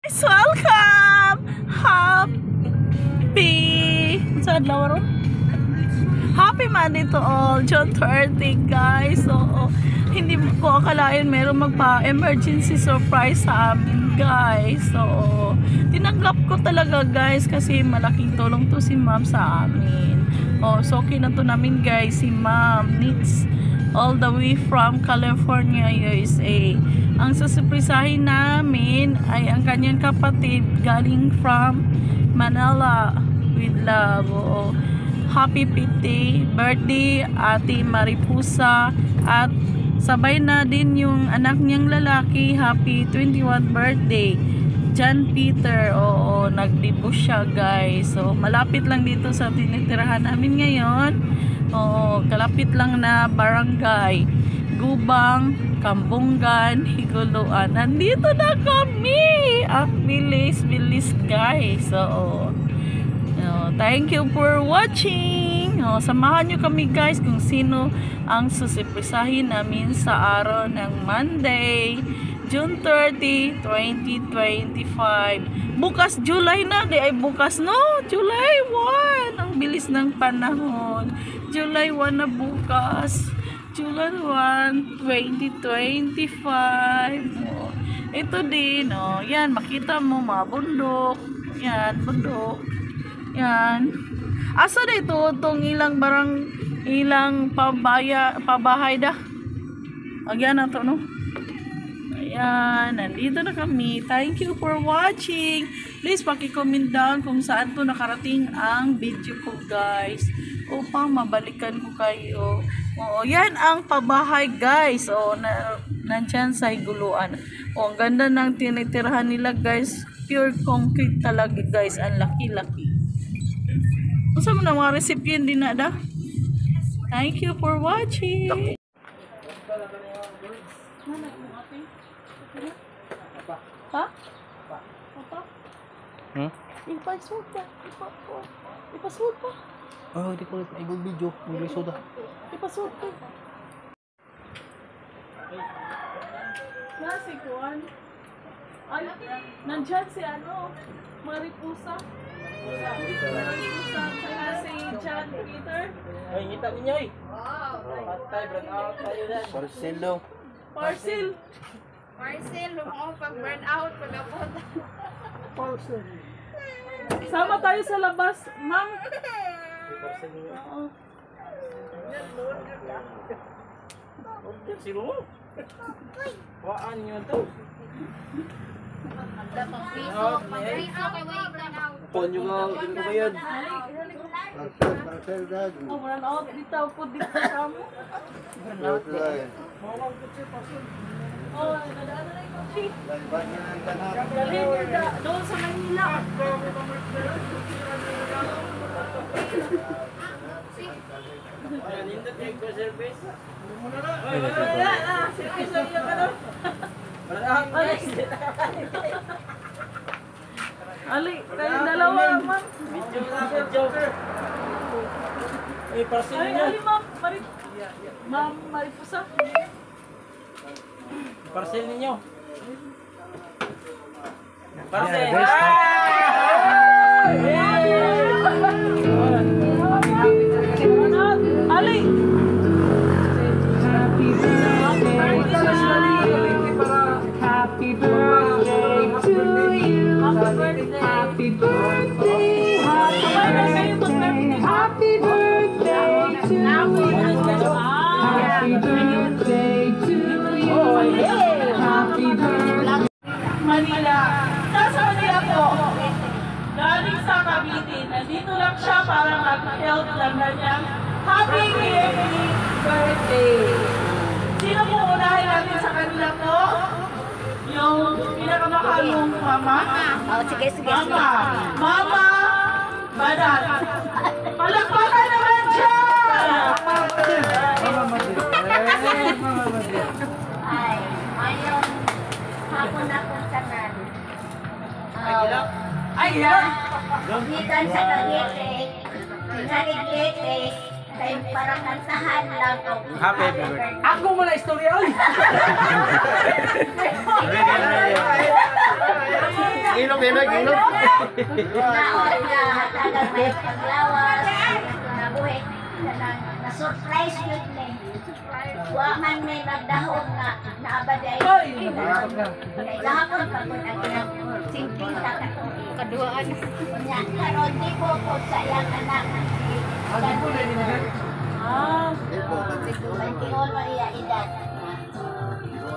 guys, welcome! Happy Monday to all. June 30 guys. So, hindi ko akalain meron magpa-emergency surprise sa amin guys. So, tinanggap ko talaga guys kasi malaking tulong to si ma'am sa amin. So kinato namin guys si ma'am needs all the way from California, USA. Ang susurprisahin namin ay ang kanyang kapatid galing from Manila with love. Happy 50th birthday Ate Maripusa, at sabay na din yung anak niyang lalaki. Happy 21st birthday John Peter. Nagdibo siya guys. So malapit lang dito sa tinitirahan namin ngayon. Kalapit lang na barangay Gubang, Kambungan, Higuluan. Nandito na kami. Ang bilis guys. Thank you for watching. Samahan nyo kami guys kung sino ang susurprisahin namin sa araw ng Monday, June 30, 2025. Bukas July na, di ay bukas no? July 1. Ang bilis ng panahon. July 1 na bukas. July 1, 2025. Ito din, yan, makita mo mga bundok. Yan, bundok. Yan. Asa na ito itong ilang pabahay dah. Agyan na to, no? Ayan, nandito na kami. Thank you for watching. Please paki-comment down kung saan to nakarating ang video ko guys, upang mabalikan ko kayo. Yan ang pabahay guys. Nandyan sa Higuluan. Ang ganda ng tinitirahan nila guys. Pure concrete talaga guys. Ang laki-laki. Masa mo na mga recipient din na da. Thank you for watching. Ha? Apa? Ipasud pa. Ipasud pa. Di ko ibang video. May soda. Ipasud pa. Nasi kuan. Ay, nandyan si Maripusa. Maripusa, tsaka si John Peter. Ay, ngita ninyo eh. Patay, burn out tayo dyan. Parcel daw. Parcel. Pag-burn out, pag-abot. Parcel. Sama tayo sa labas, ma'am. Parcel ninyo. Sino mo? Waan nyo ito. Ponyo nga, hindi ko ba yan? Burn out, dito po dito sa mo. Burn out yan. Nadaan na yung kotse. Dalhin nyo doon sa Manila. Nindot yung service. Wala na. Service lang yung Ali, kayong dalawa, ma'am. Video na, video. Ay, parcel niyo. Ali, ma'am. Ma'am Maripusa. Parcel ninyo. Parcel. Ali. Happy birthday to you. Happy birthday. Happy birthday to you. Happy birthday to you. Happy birthday. Manila. Nasa Manila po. Galing sa Cavite. Nandito lang siya para mag-help lang na niya. Happy birthday. Sino po unahin natin sa kanila po? Yung pinakamahal mong mama? Sige. Mama Badat. Palakpakan naman siya! Ay, mayroong hapon akong tanan. Ay, yan! Gikan sa Cavite. Sa Cavite. Kay para kantahan lang o. Happy birthday. Ako mo na istorya, oy! Ilog, ilog, ilog. Naon na hatagan may paglawas. Nabuhi. Na-surprise yun eh. Wa man may nagdahon na naabaday. Oy! Nakakap na. Kahapon pa po ang simpleng kaduaan. Kunya, karon di ko po sa iyang anak. Ano po na nila? Ah, 21 man iya edad.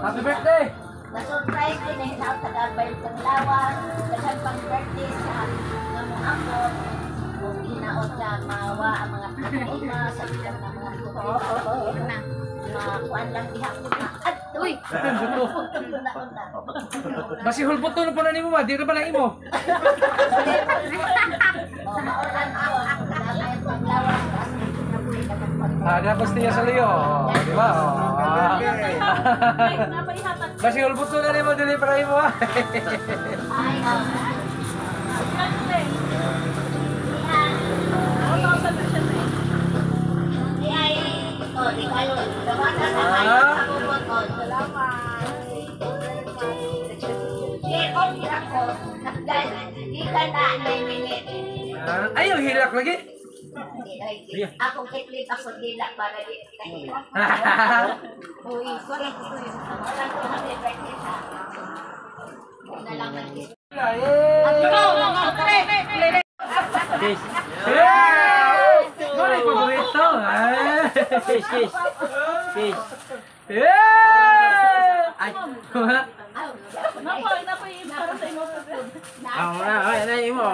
Happy birthday! Na-surprise din eh sa tagabay ng lawas. Daghang pang birthday sa namong ako. Kung hinaot na mawa ang mga problema sa bilang ng mga problema. Kuan lang ihapon na. At uy! Una-una. Basi hulbot to po na nimo ma, di ra ba na imo? O maulan ko. Tagabay ng lawas. Nabuhay ka ng pag- Dapat niya sa liyo, di ba? napaihapan. Basi hulbot to na nimo dili para imo. Ay, di ay, di kayo, dawatan na kayo sa bubot ko. Salamat. Di, okay ako. Di ka na, 9 minutes. Ayaw hilak lagi. Akong kiklip ako dila para di kahilo. Uy, sorry. Wala ko happy birthday sa. Wala lang nag-kiss. Kiss. Yeah! Ano yung paborito? Kiss, kiss. Kiss. Yeah! Ay! Napay para sa imo. Ako na, ay, ay, imo.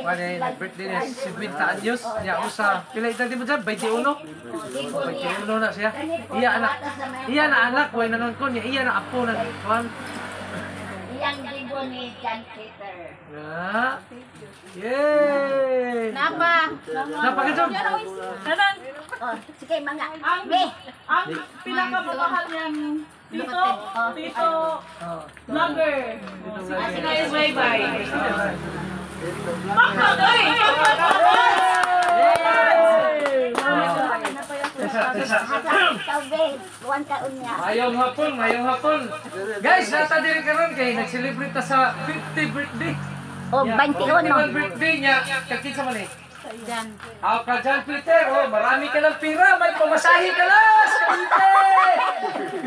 Wala yung birthday niya, 50 anyos. Niya ako sa, pila edad di mo dyan? 21? 21 na siya. Iya na anak, way nanon ko niya. Iya na apo na. Juan. Iyang libo ni John Peter. Yeah. Yay! Napa? Napakajog! Kanan, Oh, sige mga. ang Be. ang pinakamamahal niyang tito Oh. vlogger. Sige, bye-bye. Pakagay! Ikaw, Be. Buwan taon niya. Mayong hapon, mayong hapon. Guys, nata diri karon kay nag-celebrate ta sa 50th birthday. Oh, 21. Birthday niya. Kakita man eh. Ka John Peter, oh, marami ka ng pira, may pamasahe ka lang sa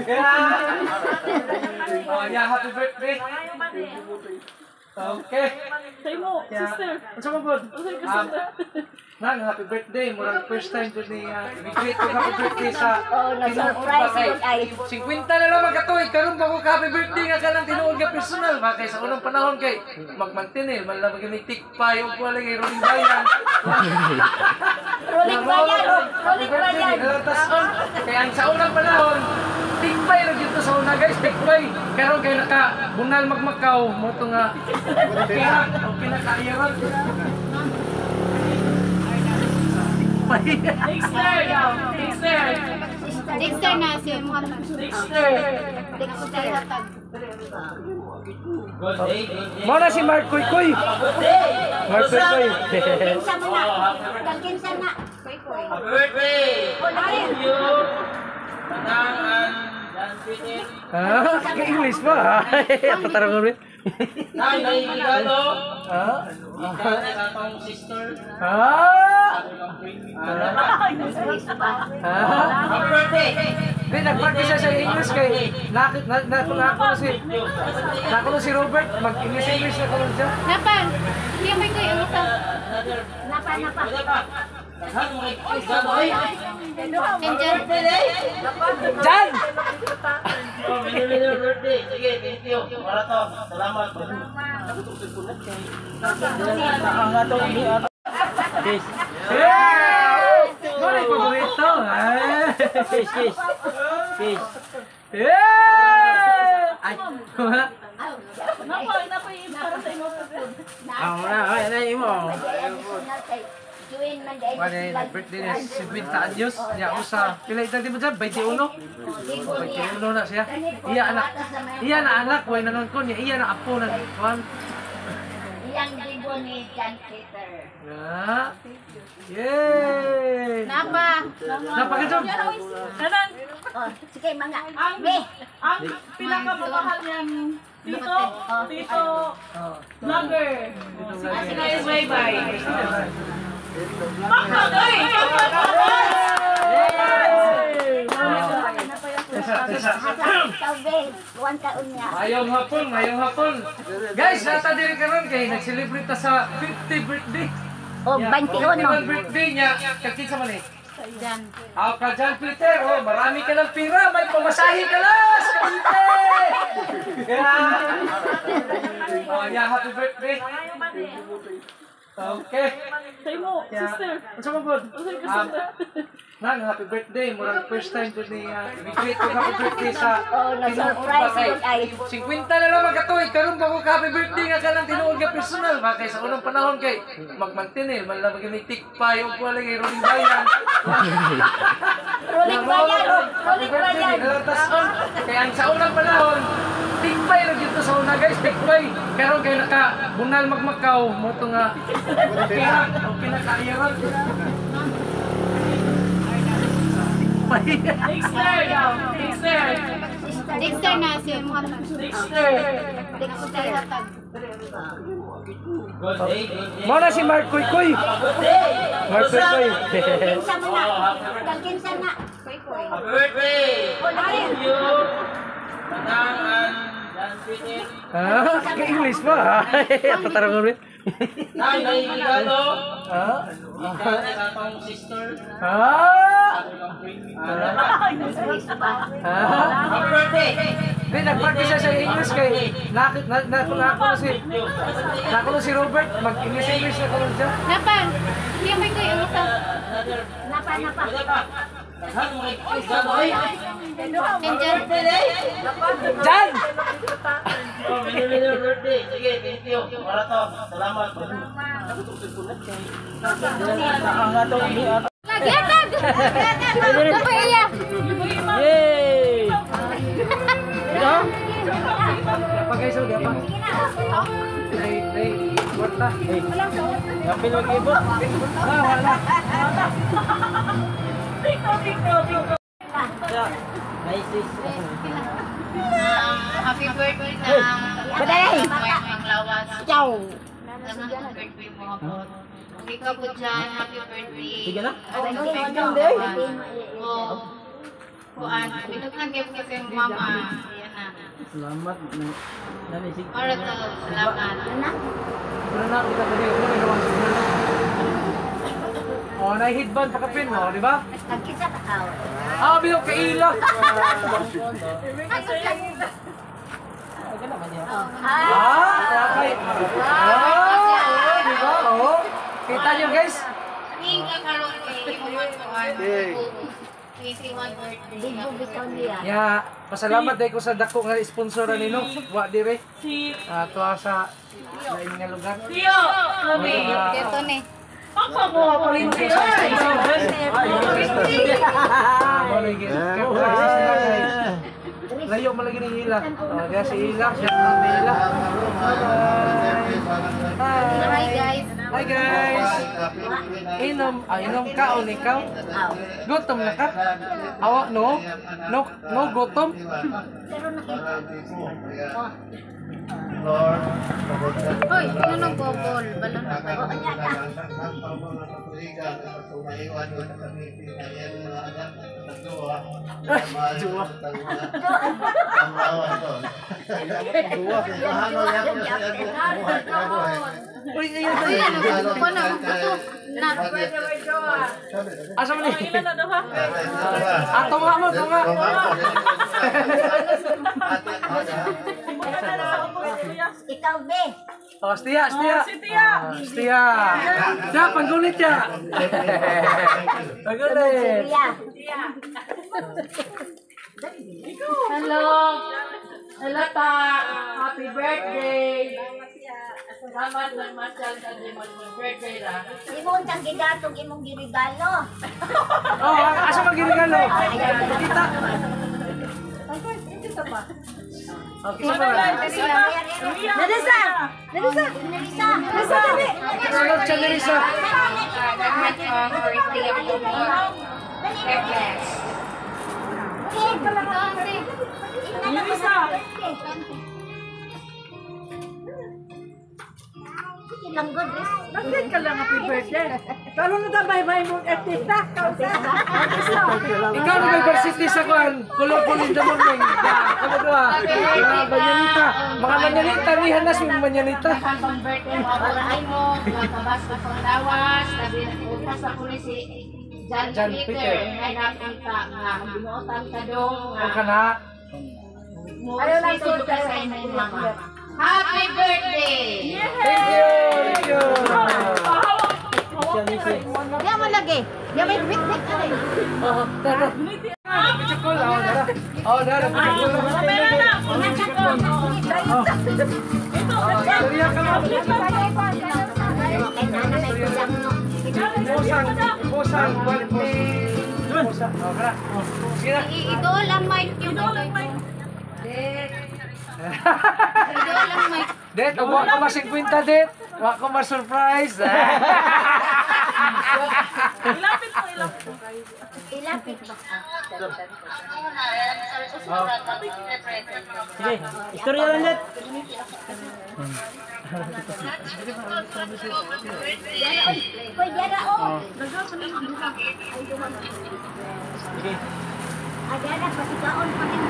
Cavite! Oh, yeah, happy birthday. Okay. Say mo, sister. Unsa man pod? Nang happy birthday, murag first time ko ni i-greet ko happy birthday sa Oh, na-surprise tinuod ko ay. 50 na lang magkatuig, karon ba ko happy birthday nga kanang tinuod nga personal, ba kay sa unang panahon kay magmantinil, man lang magamitik pa yung wala kay rolling bayan. Rolling bayan. Rolling bayan. Kaya ang sa unang panahon, tikbay lang dito sa una guys, tikbay. Karon kay naka bunal magmakaw mo to nga. Pinakairan. Dexter daw. Dexter. Dexter na siya. Dexter. Dexter hatag. Mo na si Mark Koy Koy. Mark Koy Koy. Kinsa mo na. Kinsa na. Koy koy. Happy birthday! Oh, laki. Tanangan, John Peter. Ah, English pa. Apa tarang ko rin? Nay, naiigado. Ah. Ikaw na sa tong sister. Ah. Ah. Happy birthday! Hindi, nag-practice siya sa English kay nako si Robert, mag-English na ko siya. Napan. Hindi may koy ano sa. Napa. Jan! Oh, minuli birthday. Sige, thank you. Para to. Salamat. Kiss. Yeah! Ano yung paborito? Kiss, kiss. Kiss. Yeah! Ay! Napay para sa imo. Ako na, ay, ay, imo. Wala yung birthday niya, 50 anyos. Niya ako sa, pila edad di mo dyan? 21? 21 na siya. Iya na anak, way nanon ko niya. Iya na apo na. Juan. Yang libo ni John Peter. Ah. Yay! Napa? Napakajog. Kanan. Oh, sige mga. Ang, Be. ang pinakamamahal niyang tito, tito, Oh. vlogger. Sige, Guys, bye-bye. Ikaw, Be. Buwan taon niya. Mayong hapon. Guys, nata diri karon kay nag-celebrate ta sa 50th birthday. Oh, 21. Birthday niya. Kakita man eh. Ka John Peter, oh, marami ka ng pira, may pamasahe ka lang sa Cavite! Oh, yeah, happy birthday. Okay. Say mo, sister. Unsa man pod? Nang happy birthday, murag first time ko ni i-greet ko happy birthday sa na-surprise ko ay. 50 na lang magkatuig, karon ba ko happy birthday nga kanang tinuod nga personal, ba kay sa unang panahon kay magmantinil, man lang magamitik pa yung wala kay rolling bayan. Rolling bayan. Rolling bayan. Kaya ang sa unang panahon, tikpay na dito sa una guys, tikpay. Karon kay naka bunal magmakaw mo to nga pinakairan. Dexter na siya mo. Dexter hatag. Mo na si Mark Koy Koy. Mark Koy Koy. Kinsa mo na. Kinsa na. Koy koy. Ah, ke English pa. Apa tarang ulit? Hindi, nag-practice siya sa English kay nakulo si Robert, mag-English na kulo siya. Napan. Hindi may koy ano sa. Napa. Enjoy. Jan! birthday. Sige, thank you. Para to. Salamat. Lagi hatag. Ako iya. Yay! Ito? Pagay so, di pa? Nay, kwarta. Kapil wag ibo. Wala. Happy birthday na. Badalay. Ang lawas. Ciao. Happy birthday mo po. Ikaw po dyan, happy birthday. Sige na. Kuan, pinaghan kayo kasi yung mama. Ayan na. Salamat. Nanisig. Para to, salamat. Wala na kita tadi. Oh, na-headband pa kapin mo, di ba? Nagkita ka tao. Ah, bilog ka ila. Okay. Di ba? Oh. Kita nyo guys? Ning kakaroon kay Imuman Kuan. 21 birthday. Libo bitaw niya. Ya, pasalamat dahil ko sa dako nga sponsoran nino. Wa dire. Tuwa sa lain nga lugar. Tio, kami. Ito ni. Ako mo ako rin kayo. Layo malagi ni Ila. Kaya si Ila, siya ang Ila. Hi guys. Hi guys. Inom ka o ikaw? Gutom na ka? Awa no? No gutom? Pero nakita. Hoy, ano nang bobol? Balon na kayo. Uy, ayun Ay, ano ko na magputo. Na. asa man ni? Ilan na daw ha? Tunga mo, tunga. Ikaw, Be. Oh, Stia. Si Tia. Stia. Siya, panggulit siya. Panggulit. Ria. Hello. Hello ta. Happy birthday. Salamat ng masyal sa birthday ra. Imong tang gigatong imong girigalo. Oh, asa man ginigalo? Kita. Okay, sa mga. Narisa! Narisa! Narisa! Narisa! Sunod siya na isa. Nagmat birthday ako mo. Reference. Langgod, Riz. Bakit ka lang happy birthday? Lalo na dabay-bay mong artista. Ikaw na diversity sa kwan. Kulong-kulong the morning. Kamu doa. Mga banyanita. Mga banyanita. Lihan na si banyanita. Ang birthday mo, parahay mo, labas ka pang lawas, sabi utas ako ni si John Peter. Ngay nakita nga, binuotan ka dong. Ang kana. Ayaw lang sa inyo mama. Happy birthday! Thank you. Thank you. Diyan mo lagi. Diyan may bit-bit ka rin. Oh, tara. Picture call. Oh, tara. Oh, tara. Picture call. Oh, sorry ka mo. Pusang. Pusang. Pusang. Oh, tara. Sige na. Idol ang mic yung idol ang mic. Idol ang mic. Det, huwag ko ma-50, Det. Huwag ko ma-surprise. Ilapit mo, ilapit mo. Ilapit ba? Sige, istorya lang net. Koy, Jara, oh. Sige. Ah, Jara, pasikaon pa rin.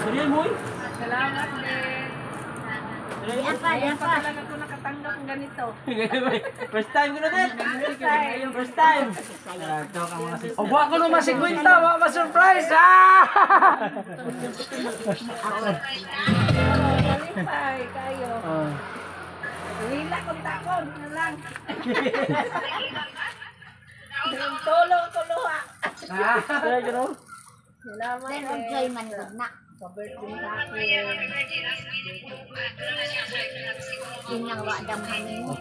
Istorya mo eh. Salamat, Len. Diyan pa, diyan pa. Talaga ko nakatanggap ng ganito. First time ko na net. First time. Ito ka mga sis. O, huwag ko na ma-50, huwag ma-surprise. Ah! Ay, kayo. Hila kong takon, na lang. Tulo-tulo ha. Istorya ka no? Salamat, Pero Len. enjoy man ko na. Sa-birthday sa akin. Yun yung wadamhan mo.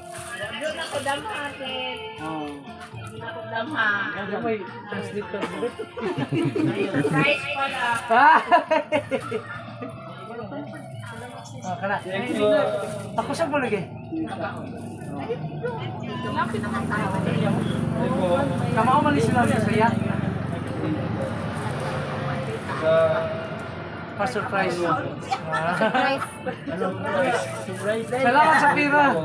Doon ako damahatin. Oo. Doon ako damha. Ano may translate ka? Price pala. Ah! Oh, kana. Thank you. Ako saan mo lagi? Lapit naman tayo. Kamao man ni sila sa iya. Pa-surprise mo. Surprise. Surprise din. Salamat sa pira.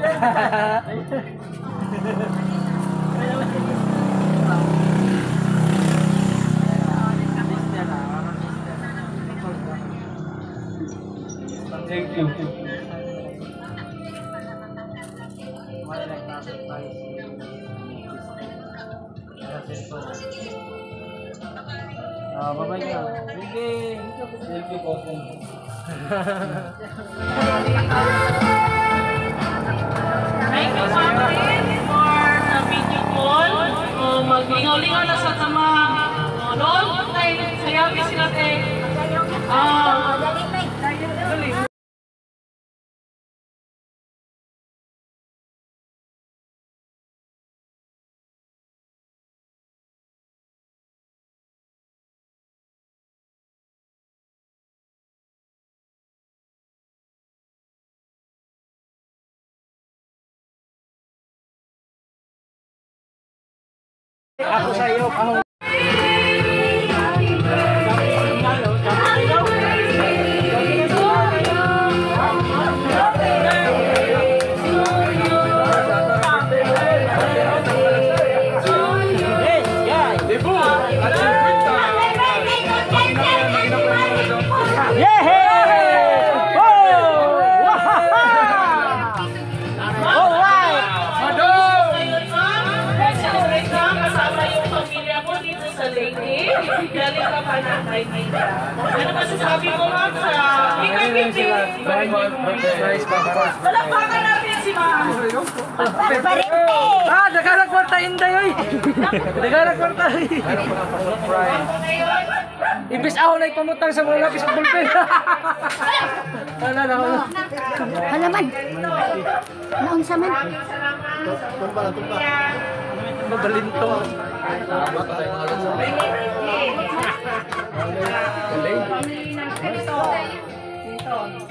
Thank you. Ah, bye-bye ka. Sige. Thank you po. Thank you, Mami, for the video call. Maglingaw-lingaw na sa tama. Noon, sayabi sila tayo. Dali, May. Ako sa iyo. Ako. Kasama yung pamilya ko dito sa Leyte. Galing ka pa ng Maynila. Ano masasabi mo, ma'am, sa Ikay-Kiti? Surprise pa para. Palakpakan natin si ma'am. Ah, dagarag kwarta inday oy. Dagarag kwarta. Ibis ako na ipamutang sa mga lapis at bulpen. Wala na wala. Halaman. Naunsa man. Salamat. Babalintong.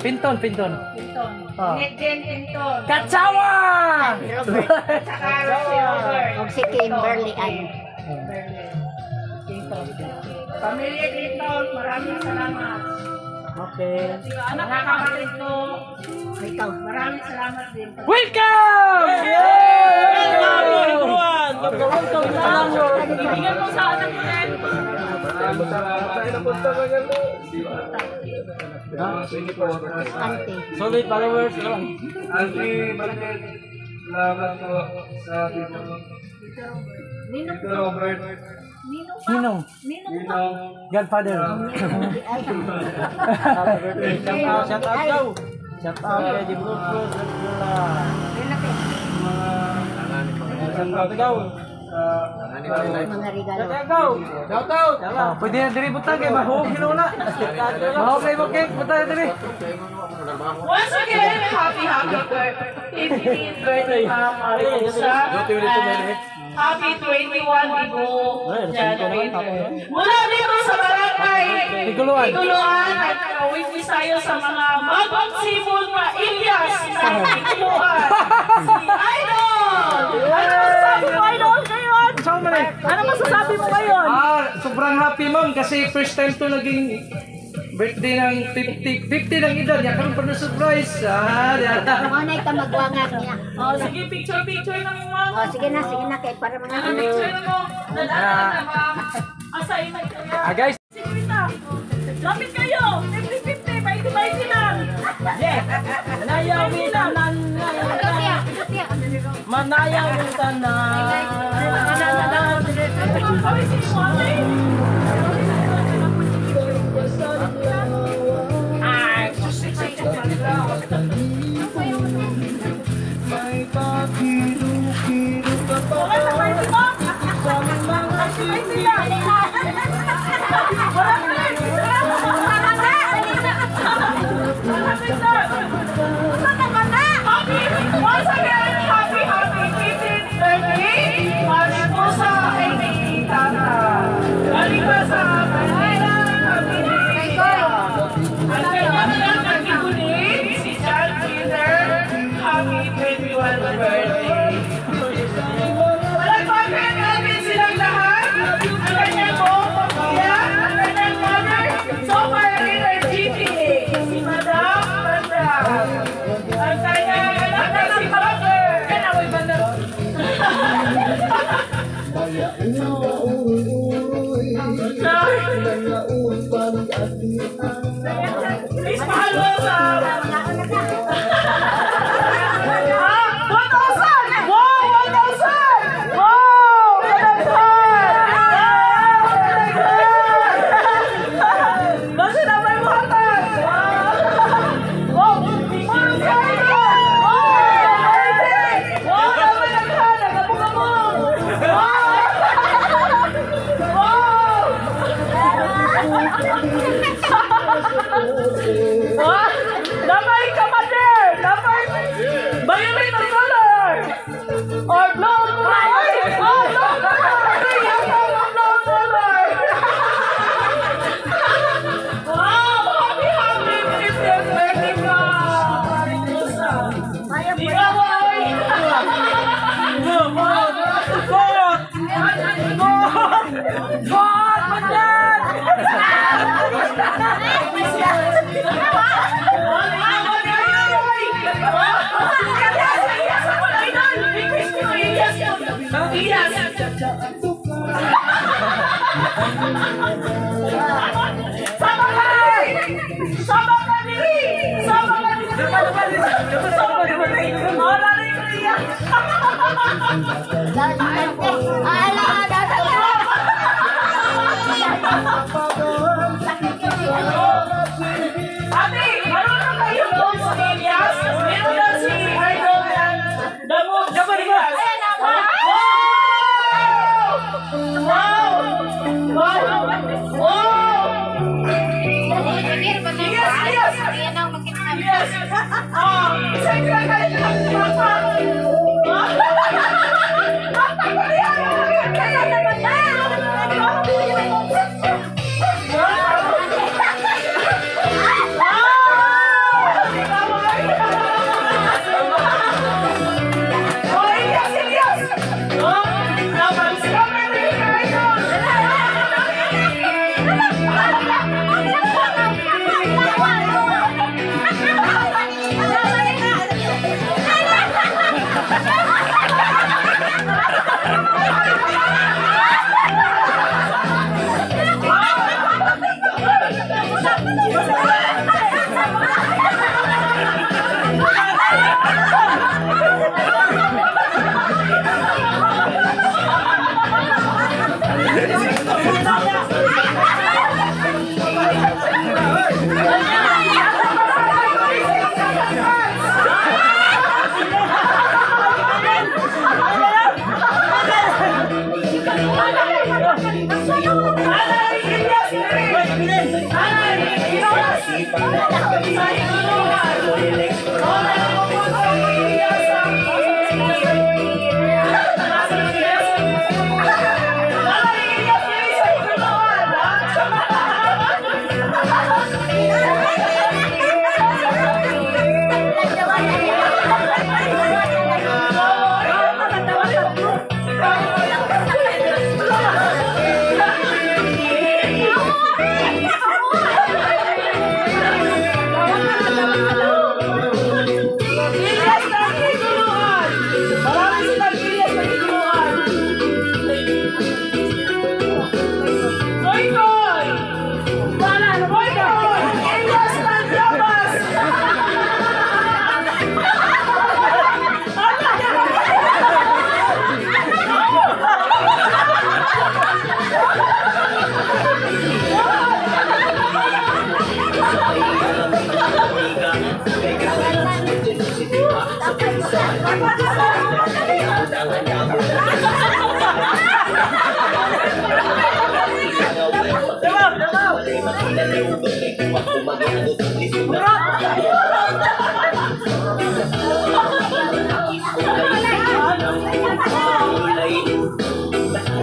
Pinton, pinton. Ah. Jen Pinton. Katsawa! Saka si Robert. Kung si Kimberly ay Pamilya Pinton, maraming salamat. Okay. Anak kapatid ko, ikaw. maraming salamat din. Welcome! Ibigyan mo sa anak mo rin. Ante. Solid followers. Salamat po sa dito. Tito Robert. Ninong. Godfather. Shout out daw. Shout out kay Jim Cruz. Shout out daw. Mga regalo. Shout out. Pwede na diri butang kay mahog hinuna. Mahog kay mo cake butang na diri. Once again, happy 15th birthday, Ma'am Mariposa. Happy 21 Ibo January. Mula dito sa barangay Tiguluan. Tiguluan at kawit tayo sa mga bagong sibol na Ilyas ng Tiguluan. Si Idol! Ano masasabi mo, Idol, ngayon? Saan mo rin? Ano masasabi mo ngayon? Sobrang happy ma'am kasi first time to naging birthday ng 50 ng edad. Yan kami pa na surprise. Yan. Manay ka magwangag niya. Oh, sige, picture na mo, Ma'am. O, sige na, kay para mga Picture na mo. Nadaan na, Ma'am. Asay na kaya. Guys. Sikwita. Lapit kayo. 50-50. 20-20 lang. Yeah. Manayaw yung tanan. Manayaw yung tanan. Kami si Swati. Okay, sabay si Ma'am. Sabay sila. Once again, happy 15th birthday. Mariposa kay Tata. Galing ka sa Manila, ang kanyang nagkibulit, si John Peter. Happy 21st birthday. Palagpagan natin silang lahat. Ang kanyang buong pamilya, ang kanyang mother. So far rin ay GPA, si Madam Banda. Ang kanyang anak na si Mother. Kanawoy Banda. Please follow sa 1,000! Wow! 1,000! Wow! 1,000! Kasi na may buhatan! Wow! Wow! Wow! Naman naghan! Nagabong-abong! Wow! Damay kamader! Damay violet or color! Or blue color! Oh, blue color! Yata ng blue color! Wow! Happy 50th birthday ka! Mariposa! Ikaw ay! God! Mandan! Ate, marunong kayo doon sa Elias? Meron na si Idol yan. Damo, Elias. Wow! Wow! Wow! Elias! Elias! Oh, isang kayo ng papa. Papa ko yan!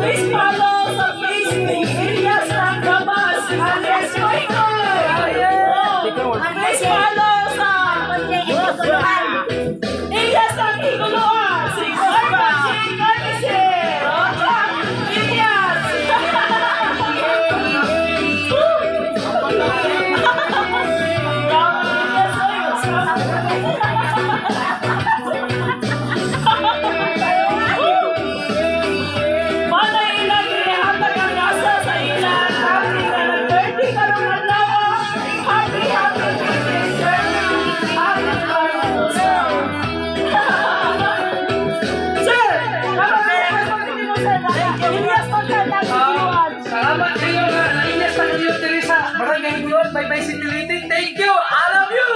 Please follow sa Facebook, Ilyas ng Gabas, alias Koikoy! Please follow sa Ilyas ng Higuluan, si Koiba, si Koimise, Ilyas! Salamat kayo nga. Nainyas na kayo, Teresa. Barangay Indion, bye-bye si Tiliting. Thank you. I love you.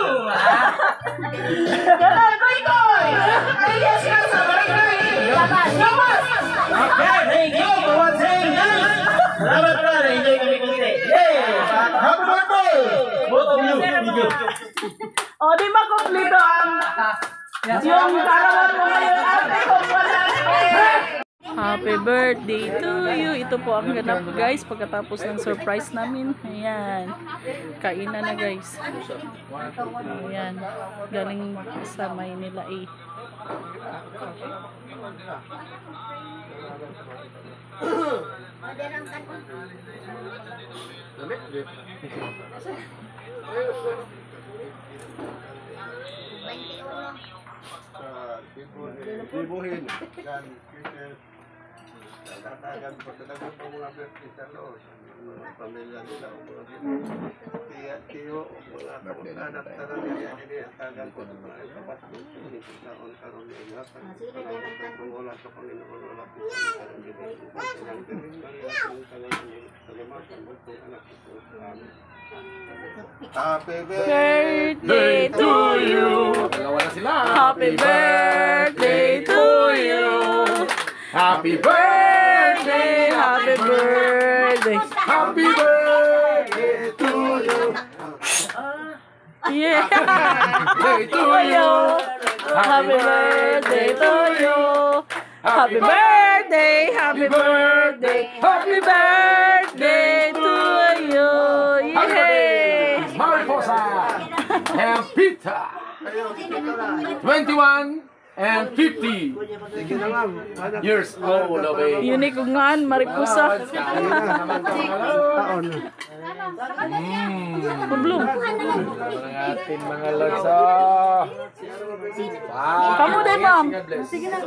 Ganun, Koikoy! Ilyas ka sa barangay! Gabas! Okay, thank you for watching. Salamat po. Na-enjoy kami kumite. Yay! Happy birthday! Both of you. Thank you. O, di ba kumplito ang yung karawan mo ngayon ate kung wala Happy birthday to you. Ito po ang ganap guys pagkatapos ng surprise namin. Ayan. Kainan na guys. Ayan. Galing sa Maynila eh. Dibuhin dan kita katakan pertanyaan pengulangan kita loh pemilihan kita Tio mengatakan anak tanah ini akan dapat kita on ini akan mengolah kepentingan olah Happy Birthday to you. Happy birthday to you. Happy Birthday, happy birthday. Happy birthday to you. Yeah. Birthday to you. Happy birthday to you. Happy birthday, happy birthday, happy birthday to you. Yay! Mariposa and Peter 21 and 50 years old away. Unikungan, mariposa. Belum. Ating mga lagsa. Kamu deh, Ma'am. Sige na,